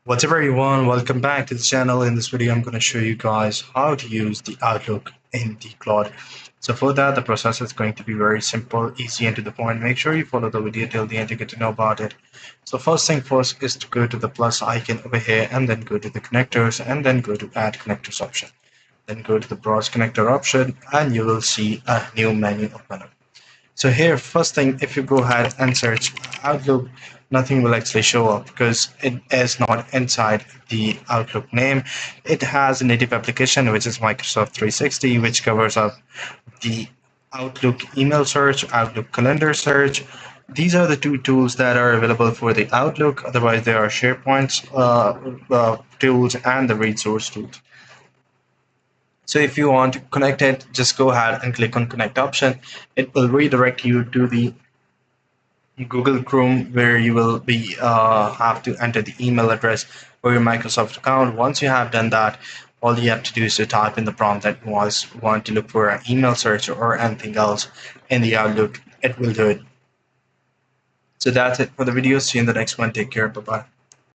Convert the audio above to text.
What's up everyone, welcome back to the channel. In this video I'm going to show you guys how to use the Outlook in the Claude. So for that the process is going to be very simple, easy and to the point. Make sure you follow the video till the end to get to know about it. So first thing first is to go to the plus icon over here and then go to the connectors and then go to add connectors option. Then go to the browse connector option and you will see a new menu open up. So here, first thing, if you go ahead and search Outlook, nothing will actually show up because it is not inside the Outlook name. It has a native application, which is Microsoft 360, which covers up the Outlook email search, Outlook calendar search. These are the two tools that are available for the Outlook. Otherwise, there are SharePoint tools and the read source tools. So if you want to connect it, just go ahead and click on connect option. It will redirect you to the Google Chrome where you will be have to enter the email address for your Microsoft account. Once you have done that, all you have to do is to type in the prompt that you want to look for an email search or anything else in the Outlook. It will do it. So that's it for the video. See you in the next one. Take care. Bye-bye.